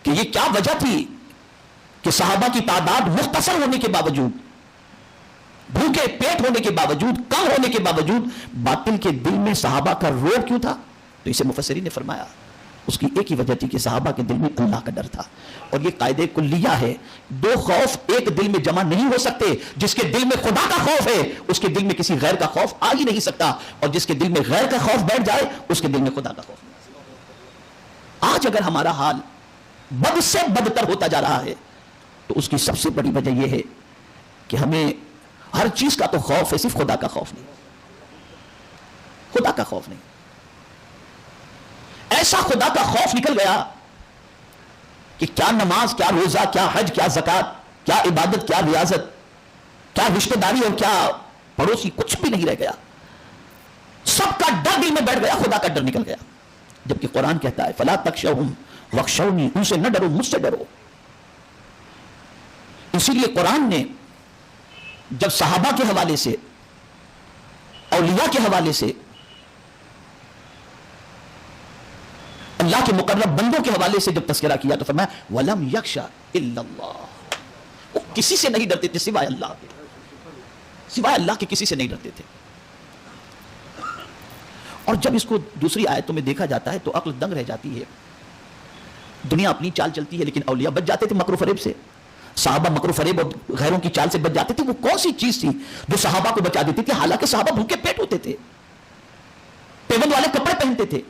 کہ یہ کیا وجہ تھی کہ صحابہ کی تعداد مختصر ہونے کے باوجود، بھوکے پیٹ ہونے کے باوجود، کم ہونے کے باوجود، باطل کے دل میں صحابہ کا روب کیوں تھا؟ تو اسے مفسرین نے فرمایا اس کی ایک ہی وجہ تھی کہ صحابہ کے دل میں اللہ کا ڈر تھا. اور یہ قاعدہ کلیہ ہے، دو خوف ایک دل میں جمع نہیں ہو سکتے. جس کے دل میں خدا کا خوف ہے اس کے دل میں کسی غیر کا خوف آ ہی نہیں سکتا، اور جس کے دل میں غیر کا خوف بیٹھ جائے اس کے دل میں خدا کا خوف نہیں. آج اگر ہمارا حال بد سے بدتر ہوتا جا رہا ہے تو اس کی سب سے بڑی وجہ یہ ہے کہ ہمیں ہر چیز کا تو خوف ہے، صرف خدا کا خوف نہیں. خدا کا خوف نہیں. ایسا خدا کا خوف نکل گیا کہ کیا نماز، کیا روزہ، کیا حج، کیا زکات، کیا عبادت، کیا ریاضت، کیا رشتہ داری اور کیا پڑوسی، کچھ بھی نہیں رہ گیا. سب کا ڈر دل میں بیٹھ گیا، خدا کا ڈر نکل گیا. جبکہ قرآن کہتا ہے فلا تخشوہم واخشونی، ان سے نہ ڈرو، مجھ سے ڈرو. اسی لیے قرآن نے جب صحابہ کے حوالے سے، اولیاء کے حوالے سے، اللہ کے مقرب بندوں کے حوالے سے جب تذکرہ کیا تو فرمایا وَلَمْ يَخْشَ إِلَّا اللَّهُ، وہ کسی سے نہیں ڈرتے تھے سوائے اللہ کے، سوائے اللہ کے کسی سے نہیں ڈرتے تھے. اور جب اس کو دوسری آیتوں میں دیکھا جاتا ہے تو عقل دنگ رہ جاتی ہے. دنیا اپنی چال چلتی ہے لیکن اولیاء بچ جاتے تھے مکر و فریب سے. صحابہ مکر و فریب اور غیروں کی چال سے بچ جاتے تھے. وہ کون سی چیز تھی جو صحابہ کو بچا دیتی تھی؟ حالانکہ صحابہ بھوکے پیٹ ہوتے تھے، پیوند والے کپڑے پہنتے تھے،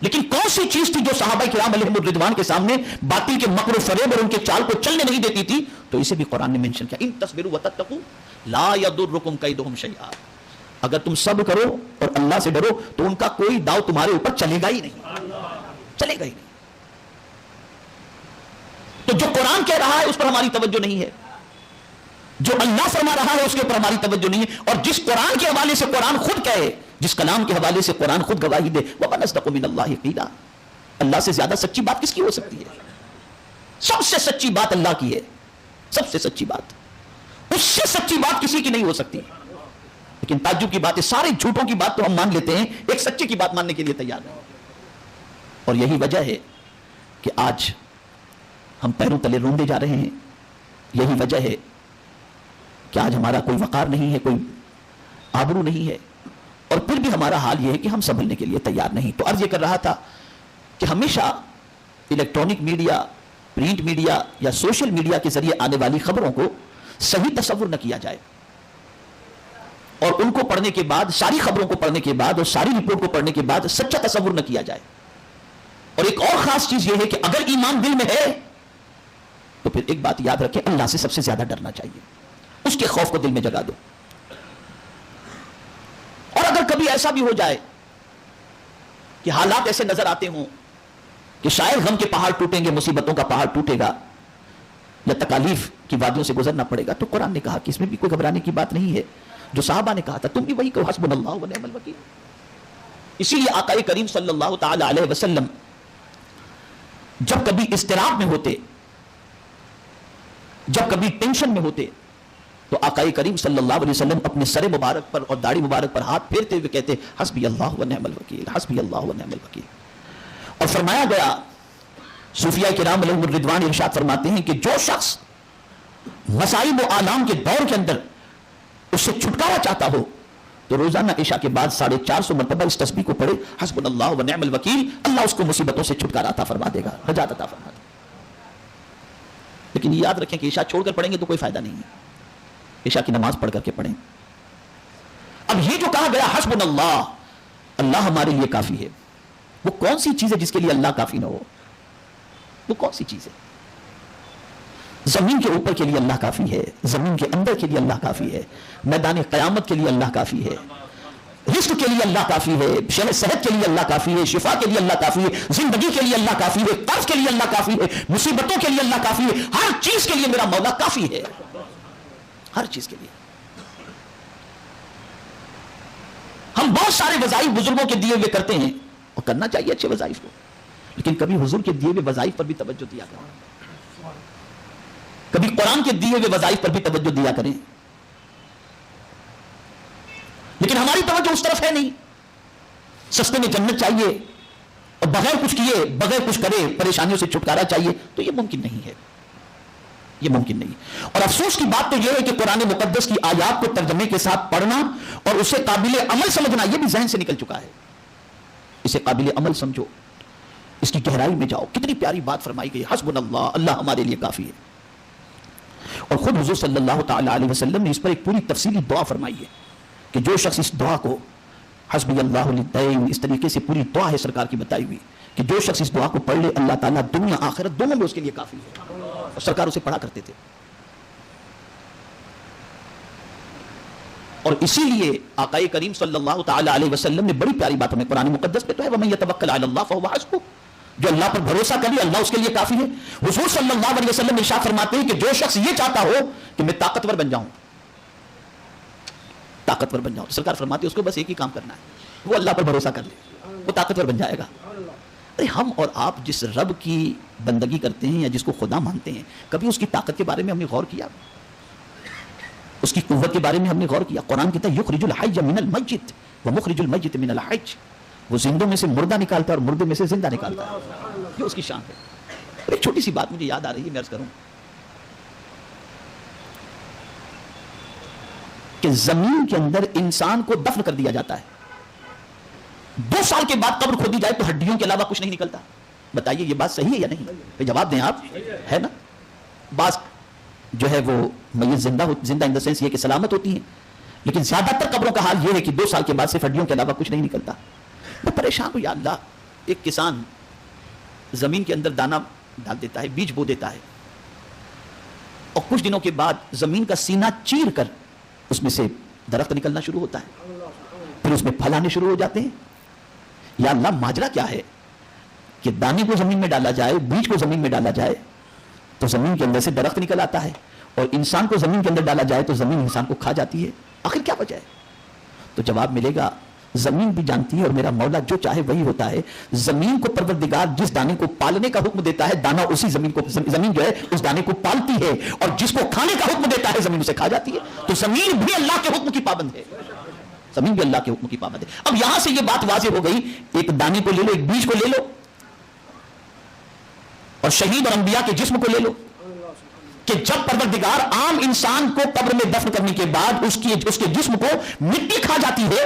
لیکن کون سی چیز تھی جو صحابہ کرام علیہم الرضوان کے سامنے باطل کے مکر و فریب اور ان کے چال کو چلنے نہیں دیتی تھی؟ تو اسے بھی قرآن نے منشن کیا، ان تصبروا وتتقوا لا يضركم كيدهم شيئا. اگر تم صبر کرو اور اللہ سے ڈرو تو ان کا کوئی داؤ تمہارے اوپر چلے گا ہی نہیں، چلے گا ہی نہیں. تو جو قرآن کہہ رہا ہے اس پر ہماری توجہ نہیں ہے، جو اللہ فرما رہا ہے اس کے اوپر ہماری توجہ نہیں ہے. اور جس قرآن کے حوالے سے قرآن خود کہے، جس کلام کے حوالے سے قرآن خود گواہی دے وَمَنْ أَصْدَقُ مِنَ اللَّهِ قِيلًا، اللہ سے زیادہ سچی بات کس کی ہو سکتی ہے؟ سب سے سچی بات اللہ کی ہے، سب سے سچی بات. اس سے سچی بات کسی کی نہیں ہو سکتی. لیکن تعجب کی بات ہے سارے جھوٹوں کی بات تو ہم مان لیتے ہیں، ایک سچے کی بات ماننے کے لیے تیار نہیں. اور یہی وجہ ہے کہ آج ہم پیروں تلے روندے جا رہے ہیں. یہی وجہ ہے کہ آج ہمارا کوئی وقار نہیں ہے، کوئی آبرو نہیں ہے، اور پھر بھی ہمارا حال یہ ہے کہ ہم سنبھلنے کے لیے تیار نہیں. تو عرض یہ کر رہا تھا کہ ہمیشہ الیکٹرانک میڈیا، پرنٹ میڈیا یا سوشل میڈیا کے ذریعے آنے والی خبروں کو صحیح تصور نہ کیا جائے، اور ان کو پڑھنے کے بعد، ساری خبروں کو پڑھنے کے بعد اور ساری رپورٹ کو پڑھنے کے بعد سچا تصور نہ کیا جائے. اور ایک اور خاص چیز یہ ہے کہ اگر ایمان دل میں ہے تو پھر ایک بات یاد رکھیں، اللہ سے سب سے زیادہ ڈرنا چاہیے، اس کے خوف کو دل میں جگا دو. اور اگر کبھی ایسا بھی ہو جائے کہ حالات ایسے نظر آتے ہوں کہ شاید غم کے پہاڑ ٹوٹیں گے، مصیبتوں کا پہاڑ ٹوٹے گا یا تکالیف کی وادیوں سے گزرنا پڑے گا، تو قرآن نے کہا کہ اس میں بھی کوئی گھبرانے کی بات نہیں ہے. جو صحابہ نے کہا تھا تم بھی وہی کہو، حسبنا اللہ ونعم الوکیل. اسی لیے آقا کریم صلی اللہ تعالی علیہ وسلم جب کبھی اضطراب میں ہوتے، جب کبھی ٹینشن میں ہوتے، تو آقا کریم صلی اللہ علیہ وسلم اپنے سر مبارک پر اور داڑھی مبارک پر ہاتھ پھیرتے ہوئے کہتے حسبی اللہ ونعم الوکیل، حسبی اللہ ونعم الوکیل. اور فرمایا گیا، صوفیاء کرام علیہم الرضوان ارشاد فرماتے ہیں کہ جو شخص مصائب و آلام کے دور کے اندر اس سے چھٹکارا چاہتا ہو تو روزانہ عشاء کے بعد 450 مرتبہ اس تسبیح کو پڑھے، حسبنا اللہ ونعم الوکیل. اللہ اس کو مصیبتوں سے چھٹکارا عطا فرما دے گا، نجات عطا فرما دے گا. لیکن یہ یاد رکھیں کہ عشاء چھوڑ کر پڑھیں گے تو کوئی فائدہ نہیں ہے، عشاء کی نماز پڑھ کر کے پڑھیں. اب یہ جو کہا گیا حسبنا اللہ، اللہ ہمارے لیے کافی ہے، وہ کون سی چیز ہے جس کے لیے اللہ کافی نہ ہو؟ وہ کون سی چیز ہے؟ زمین کے اوپر کے لیے اللہ کافی ہے، زمین کے اندر کے لیے اللہ کافی ہے، میدان قیامت کے لیے اللہ کافی ہے، رزق کے لیے اللہ کافی ہے، صحت کے لیے اللہ کافی ہے، شفا کے لیے اللہ کافی ہے، زندگی کے لیے اللہ کافی ہے، قرض کے لیے اللہ کافی ہے، مصیبتوں کے لیے اللہ کافی ہے. ہر چیز کے لیے میرا مولا کافی ہے، ہر چیز کے لیے. ہم بہت سارے وظائف بزرگوں کے دیے ہوئے کرتے ہیں، اور کرنا چاہیے اچھے وظائف کو، لیکن کبھی حضور کے دیے ہوئے وظائف پر بھی توجہ دیا کریں، کبھی قرآن کے دیے ہوئے وظائف پر بھی توجہ دیا کریں. لیکن ہماری توجہ اس طرف ہے نہیں. سستے میں جنت چاہیے، اور بغیر کچھ کیے بغیر کچھ کرے پریشانیوں سے چھٹکارا چاہیے تو یہ ممکن نہیں ہے، یہ ممکن نہیں۔ اور افسوس کی بات تو یہ ہے کہ قرآن مقدس کی آیات کو ترجمے کے ساتھ پڑھنا اور اسے قابل عمل سمجھنا یہ بھی ذہن سے نکل چکا ہے۔ اسے قابل عمل سمجھو، اس کی گہرائی میں جاؤ۔ کتنی پیاری بات فرمائی گئی، حسبنا اللہ، اللہ ہمارے لیے کافی ہے۔ اور خود حضور صلی اللہ تعالی علیہ وسلم نے اس پر ایک پوری تفصیلی دعا فرمائی ہے کہ جو شخص اس دعا کو حسبی اللہ للدین اس طریقے سے پوری دعا ہے سرکار کی بتائی ہوئی کہ جو شخص اس دعا کو پڑھ لے اللہ تعالیٰ دنیا آخرت دونوں میں اس کے لیے کافی ہے۔ اور سرکار اسے پڑھا کرتے تھے، اور اسی لیے آقا کریم صلی اللہ تعالی علیہ وسلم نے بڑی پیاری بات ہمیں قرآن مقدس میں تو ہے وَمَن يَتَوَكَّلْ عَلَى اللَّهِ فَهُوَ حَسْبُهُ، جو اللہ پر بھروسہ کر لے اللہ اس کے لیے کافی ہے۔ حضور صلی اللہ علیہ وسلم ارشاد فرماتے ہیں کہ جو شخص یہ چاہتا ہو کہ میں طاقتور بن جاؤں، طاقتور بن جاؤں، سرکار فرماتے ہیں اس کو بس ایک ہی کام کرنا ہے، وہ اللہ پر بھروسہ کر لے، وہ طاقتور بن جائے گا۔ ارے ہم اور آپ جس رب کی بندگی کرتے ہیں یا جس کو خدا مانتے ہیں، کبھی اس کی طاقت کے بارے میں ہم نے غور کیا؟ اس کی قوت کے بارے میں ہم نے غور کیا؟ قرآن کہتا ہے یخرج الحی من المیت ومخرج المیت من الحی، وہ زندوں میں سے مردہ نکالتا ہے اور مردے میں سے زندہ نکالتا ہے، یہ اس کی شان ہے۔ ایک چھوٹی سی بات مجھے یاد آ رہی ہے، میں عرض کروں کہ زمین کے اندر انسان کو دفن کر دیا جاتا ہے، 2 سال کے بعد قبر کھودی جائے تو ہڈیوں کے علاوہ کچھ نہیں نکلتا۔ بتائیے یہ بات صحیح ہے یا نہیں؟ جواب دیں آپ، ہے نا؟ بعض جو ہے وہ میت زندہ ان دا سینس یہ کہ سلامت ہوتی ہیں، لیکن زیادہ تر قبروں کا حال یہ ہے کہ 2 سال کے بعد صرف ہڈیوں کے علاوہ کچھ نہیں نکلتا۔ میں پریشان ہوں، یا اللہ، ایک کسان زمین کے اندر دانہ ڈال دیتا ہے، بیج بو دیتا ہے، اور کچھ دنوں کے بعد زمین کا سینہ چیر کر اس میں سے درخت نکلنا شروع ہوتا ہے، پھر اس میں پھل آنے شروع ہو جاتے ہیں۔ یا اللہ ماجرا کیا ہے کہ دانے کو زمین میں ڈالا جائے، بیج کو زمین میں ڈالا جائے تو زمین کے اندر سے درخت نکل آتا ہے، اور انسان کو زمین کے اندر ڈالا جائے تو زمین انسان کو کھا جاتی ہے، آخر کیا وجہ ہے؟ تو جواب ملے گا زمین بھی جانتی ہے اور میرا مولا جو چاہے وہی ہوتا ہے۔ زمین کو پروردگار جس دانے کو پالنے کا حکم دیتا ہے دانا اسی زمین جو ہے اس دانے کو پالتی ہے، اور جس کو کھانے کا حکم دیتا ہے زمین اسے کھا جاتی ہے۔ تو زمین بھی اللہ کے حکم کی پابند ہے، زمین بھی اللہ کے حکم کی پابند ہے۔ اب یہاں سے یہ بات واضح ہو گئی، ایک دانے کو لے لو، ایک بیج کو لے لو، اور شہید اور انبیاء کے جسم کو لے لو، کہ جب پروردگار عام انسان کو قبر میں دفن کرنے کے بعد اس کے جسم کو مٹی کھا جاتی ہے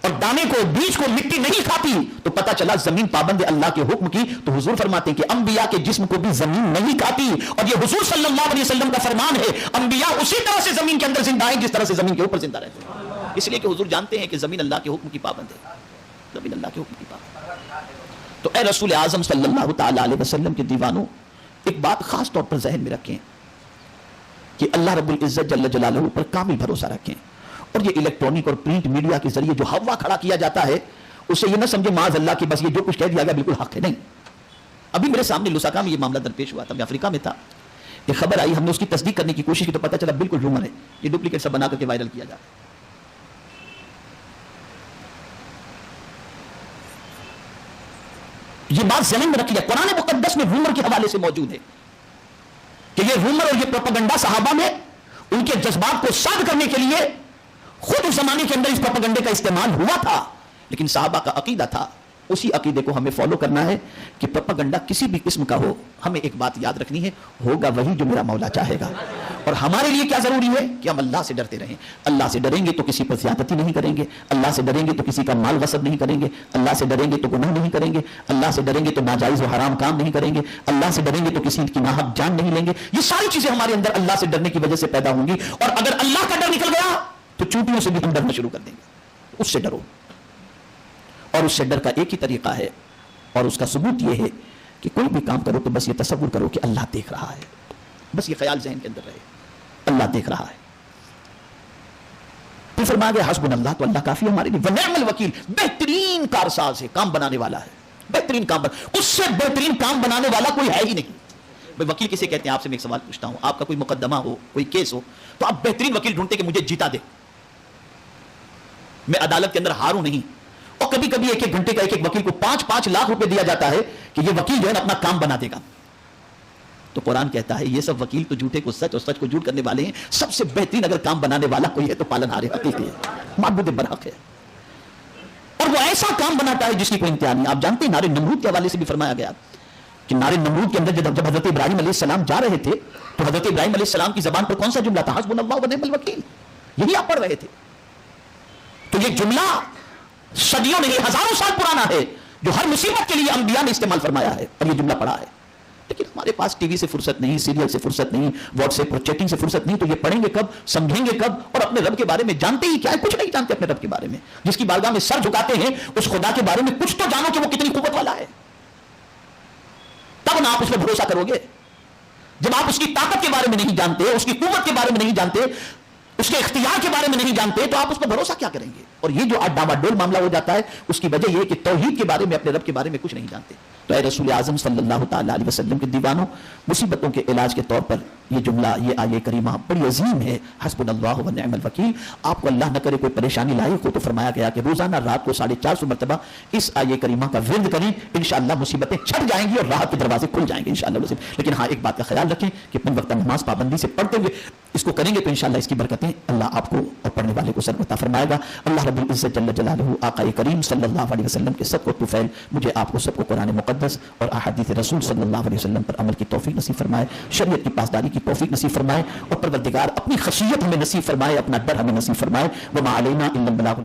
اور دانے کو بیج کو مٹی نہیں کھاتی، تو پتہ چلا زمین پابند ہے اللہ کے حکم کی۔ تو حضور فرماتے ہیں کہ انبیاء کے جسم کو بھی زمین نہیں کھاتی، اور یہ حضور صلی اللہ علیہ وسلم کا فرمان ہے، انبیاء اسی طرح سے زمین کے اندر زندہ ہیں جس طرح سے زمین کے اوپر زندہ رہتے ہیں۔ اس لیے کہ حضور جانتے ہیں کہ زمین اللہ کے حکم کی پابند ہے، زمین اللہ کے حکم کی پابند ہے۔ تو اے رسول اعظم صلی اللہ تعالی علیہ وسلم کے دیوانوں، ایک بات خاص طور پر ذہن میں رکھیں کہ اللہ رب العزت جل جلالہ پر کامل بھروسہ رکھیں، اور یہ الیکٹرانک اور پرنٹ میڈیا کے ذریعے جو ہوا کھڑا کیا جاتا ہے اسے یہ نہ سمجھے معاذ اللہ کہ بس یہ جو کچھ کہہ دیا گیا بالکل حق ہے، نہیں۔ ابھی میرے سامنے لساکا میں یہ معاملہ درپیش ہوا تھا، میں افریقہ میں تھا، ایک خبر آئی، ہم نے اس کی تصدیق کرنے کی کوشش کی تو پتہ چلا بالکل رومر ہے، یہ ڈپلیکیٹ سب بنا کر کے وائرل کیا جاتا ہے۔ یہ بات ذہن میں رکھی ہے، قرآن مقدس میں رومر کے حوالے سے موجود ہے کہ یہ رومر اور یہ پروپیگنڈا صحابہ میں ان کے جذبات کو ساد کرنے کے لیے خود اس زمانے کے اندر اس پروپیگنڈے کا استعمال ہوا تھا، لیکن صحابہ کا عقیدہ تھا، اسی عقیدے کو ہمیں فالو کرنا ہے کہ پروپیگنڈا کسی بھی قسم کا ہو، ہمیں ایک بات یاد رکھنی ہے، ہوگا وہی جو میرا مولا چاہے گا۔ اور ہمارے لیے کیا ضروری ہے کہ ہم اللہ سے ڈرتے رہیں، اللہ سے ڈریں گے تو کسی پر زیادتی نہیں کریں گے، اللہ سے ڈریں گے تو کسی کا مال غصب نہیں کریں گے، اللہ سے ڈریں گے تو گناہ نہیں کریں گے، اللہ سے ڈریں گے تو ناجائز و حرام کام نہیں کریں گے، اللہ سے ڈریں گے تو کسی کی ناحق جان نہیں لیں گے۔ یہ ساری چیزیں ہمارے اندر اللہ سے ڈرنے کی وجہ سے پیدا ہوں گی، اور اگر اللہ کا ڈر نکل گیا تو چونٹیوں سے بھی ہم ڈرنا شروع کر دیں گے۔ اس سے ڈرو، اور اس سے ڈر کا ایک ہی طریقہ ہے، اور اس کا ثبوت یہ ہے کہ کوئی بھی کام کرو تو بس یہ تصور کرو کہ اللہ دیکھ رہا ہے، بس یہ خیال ذہن کے اندر رہے، اللہ دیکھ رہا ہے۔ پھر فرمایا گیا حسبنا اللہ، تو اللہ کافی ہے ہمارے لیے، ونعم الوکیل، بہترین کارساز ہے، کام بنانے والا ہے، بہترین کام اس سے بہترین کام بنانے والا کوئی ہے ہی نہیں۔ بھائی وکیل کسے کہتے ہیں؟ آپ سے میں ایک سوال پوچھتا ہوں، آپ کا کوئی مقدمہ ہو، کوئی کیس ہو، تو آپ بہترین وکیل ڈھونڈتے کہ مجھے جیتا دے، میں عدالت کے اندر ہاروں نہیں۔ اور کبھی کبھی ایک ایک گھنٹے کا ایک ایک وکیل کو 5-5 لاکھ روپے دیا جاتا ہے کہ یہ وکیل جو ہے نا اپنا کام بنا دے گا۔ تو قرآن کہتا ہے یہ سب وکیل تو جھوٹے کو سچ اور سچ کو جھوٹ کرنے والے ہیں، سب سے بہترین اگر کام بنانے والا کوئی ہے تو پالن ہار حقیقی ہے، معبود برحق ہے۔ اور وہ ایسا کام بناتا ہے جس کی کوئی انتہا نہیں. آپ جانتے ہیں نارے نمرود کے حوالے سے بھی فرمایا گیا کہ نارے نمرود کے اندر جب حضرت ابراہیم علیہ السلام جا رہے تھے تو حضرت ابراہیم علیہ السلام کی زبان پر کون سا جملہ تھا؟ حسبنا اللہ ونعم الوکیل. یہی آپ پڑھ رہے تھے. تو یہ جملہ صدیوں نہیں ہزاروں سال پرانا ہے جو ہر مصیبت کے لیے انبیاء نے استعمال فرمایا ہے اور یہ جملہ پڑھا ہے. لیکن ہمارے پاس ٹی وی سے فرصت نہیں, سیریل سے فرصت نہیں, واٹس ایپ پر چیٹنگ سے فرصت نہیں, تو یہ پڑھیں گے کب, سمجھیں گے کب, اور اپنے رب کے بارے میں جانتے ہی کیا ہے؟ کچھ نہیں جانتے اپنے رب کے بارے میں. جس کی بارگاہ میں سر جھکاتے ہیں اس خدا کے بارے میں کچھ تو جانو کہ وہ کتنی قوت والا ہے, تب نہ آپ اس پر بھروسہ کرو گے. جب آپ اس کی طاقت کے بارے میں نہیں جانتے, اس کی قوت کے بارے میں نہیں جانتے, اس کے اختیار کے بارے میں نہیں جانتے, تو آپ اس پر بھروسہ کیا کریں گے؟ اور یہ جو ڈاما ڈول معاملہ ہو جاتا ہے اس کی وجہ یہ کہ توحید کے بارے میں, اپنے رب کے بارے میں کچھ نہیں جانتے. تو اے رسول اعظم صلی اللہ تعالی علیہ وسلم کے دیوانوں, مصیبتوں کے علاج کے طور پر یہ جملہ, یہ آیہ کریمہ بڑی عظیم ہے, حسبنا اللہ ونعم الوکیل. آپ کو اللہ نہ کرے کوئی پریشانی لاحق ہو تو فرمایا گیا کہ روزانہ رات کو 450 مرتبہ اس آیہ کریمہ کا ورد کریں, انشاءاللہ مصیبتیں چھٹ جائیں گی اور راحت کے دروازے کھل جائیں گے انشاءاللہ. لیکن ہاں ایک بات کا خیال رکھیں کہ اپنے وقت نماز پابندی سے پڑھتے ہوئے اس کو کریں گے تو انشاءاللہ اس کی برکتیں اللہ آپ کو اور پڑھنے والے کو سر عطا فرمائے گا. اللہ رب العزت جل جلالہ آقا کریم صلی اللہ علیہ وسلم کے صدق و طفیل مجھے آپ کو سب کو قرآن مقدس اور احادیث رسول صلی اللہ علیہ وسلم پر عمل کی توفیق نصیب فرمائے, شریعت کی پاسداری کی توفیق نصیب فرمائے, اور پروردگار اپنی خشیت ہمیں نصیب فرمائے, اپنا ڈر ہمیں نصیب فرمائے. وما علینا الا البلاغ.